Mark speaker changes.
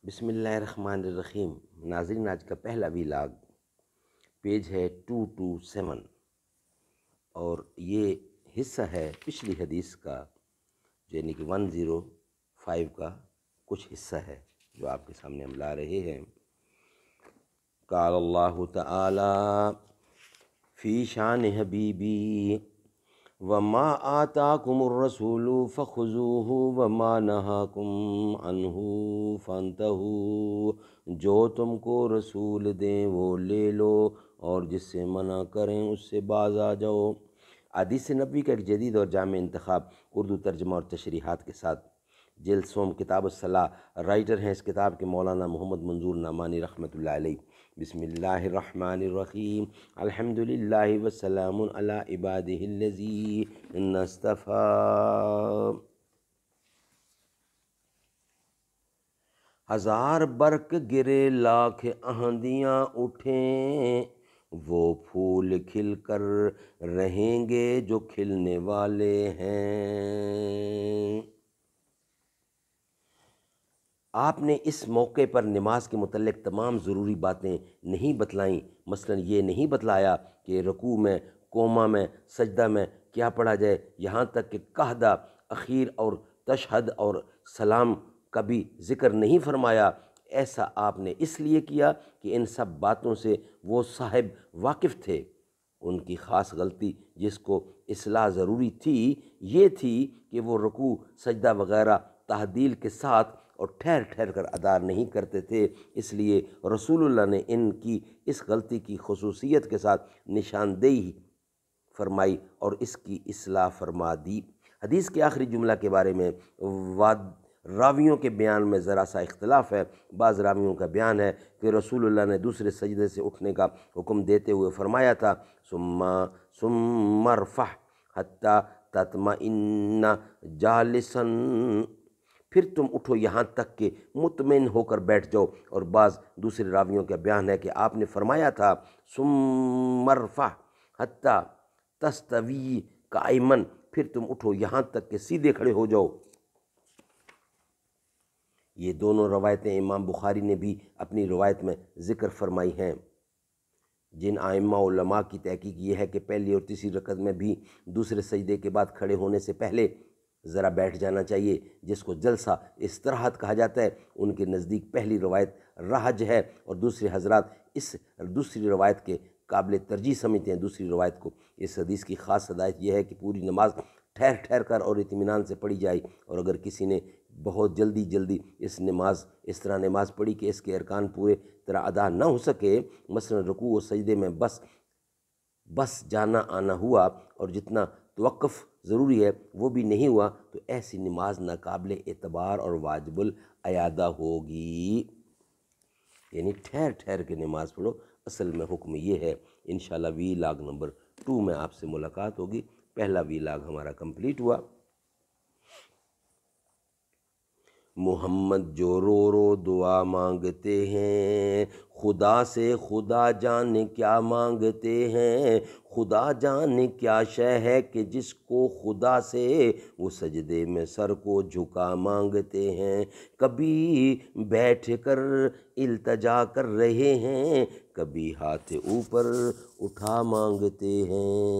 Speaker 1: بسم اللہ الرحمن الرحیم۔ ناظرین، آج کا پہلا ویلاگ پیج ہے 227 اور یہ حصہ ہے پچھلی حدیث کا، یعنی کہ 105 کا کچھ حصہ ہے جو آپ کے سامنے ہم لا رہے ہیں۔ قال اللہ تعالی فی شان حبیبی وما آتاکم الرسول فخذوہ وما نہاکم عنہ فانتہوا، جو تم کو رسول دیں وہ لے لو اور جس سے منع کریں اس سے باز آ جاؤ۔ حدیث نبوی کا ایک جدید اور جامع انتخاب، اردو ترجمہ اور تشریحات کے ساتھ۔ جلد سوم، کتاب الصلاۃ۔ رائٹر ہیں اس کتاب کے مولانا محمد منظور نعمانی رحمۃ اللہ علیہ۔ بسم اللہ الرحمن الرحیم۔ الحمدللہ والسلام علی عبادہ الذین اصطفیٰ۔ ہزار برق گرے لاکھ آندیاں اٹھیں، وہ پھول کھل کر رہیں گے جو کھلنے والے ہیں۔ آپ نے اس موقع پر نماز کے متعلق تمام ضروری باتیں نہیں بتلائیں، مثلا یہ نہیں بتلایا کہ رکوع میں، قوما میں، سجدہ میں کیا پڑھا جائے، یہاں تک کہ قہدہ، اخیر اور تشہد اور سلام کا بھی ذکر نہیں فرمایا۔ ایسا آپ نے اس لیے کیا کہ ان سب باتوں سے وہ صاحب واقف تھے۔ ان کی خاص غلطی جس کو اصلاح ضروری تھی یہ تھی کہ وہ رکوع، سجدہ وغیرہ تعدیل کے ساتھ اور ٹھہر ٹھہر کر ادا نہیں کرتے تھے، اس لیے رسول اللہ نے ان کی اس غلطی کی خصوصیت کے ساتھ نشاندہی فرمائی اور اس کی اصلاح فرما دی۔ حدیث کے آخری جملہ کے بارے میں راویوں کے بیان میں ذرا سا اختلاف ہے۔ بعض راویوں کا بیان ہے کہ رسول اللہ نے دوسرے سجدے سے اٹھنے کا حکم دیتے ہوئے فرمایا تھا ثم ارفع حتی تطمئن جالسا، پھر تم اٹھو یہاں تک کہ مطمئن ہو کر بیٹھ جاؤ، اور بعض دوسرے راویوں کا بیان ہے کہ آپ نے فرمایا تھا ثم ارفع حتی تستوی قائما، پھر تم اٹھو یہاں تک کہ سیدھے کھڑے ہو جاؤ۔ یہ دونوں روایتیں امام بخاری نے بھی اپنی روایت میں ذکر فرمائی ہیں۔ جن ائمہ علماء کی تحقیق یہ ہے کہ پہلی اور تیسری رکعت میں بھی دوسرے سجدے کے بعد کھڑے ہونے سے پہلے ذرا بیٹھ جانا چاہیے، جس کو جلسہ استراحت کہا جاتا ہے۔ ان کے نزدیک پہلی روایت راجح ہے اور دوسرے حضرات اس دوسری روایت کے قابل ترجیح سمجھتے ہیں دوسری روایت کو۔ اس حدیث کی خاص ہدایت یہ ہے کہ پوری نماز ٹھہر ٹھہر کر اور اطمینان سے پڑھی جائے، اور اگر کسی نے بہت جلدی اس طرح نماز پڑھی کہ اس کے ارکان پورے طرح ادا نہ ہو سکے، مثلا رکوع و سجدے میں بس جانا آنا ہوا اور جتنا توقف ضروری ہے وہ بھی نہیں ہوا، تو ایسی نماز ناقابل اعتبار اور واجب الاعادہ ہوگی۔ یعنی ٹھہر ٹھہر کے نماز پڑھو، اصل میں حکم یہ ہے۔ انشاءاللہ ویلاگ نمبر 2 میں آپ سے ملاقات ہوگی۔ پہلا ویلاگ ہمارا کمپلیٹ ہوا۔ محمد جو رو رو دعا مانگتے ہیں، خدا سے خدا جانے کیا مانگتے ہیں، خدا جانے کیا شے ہے کہ جس کو خدا سے وہ سجدے میں سر کو جھکا مانگتے ہیں، کبھی بیٹھ کر التجا کر رہے ہیں، کبھی ہاتھ اوپر اٹھا مانگتے ہیں۔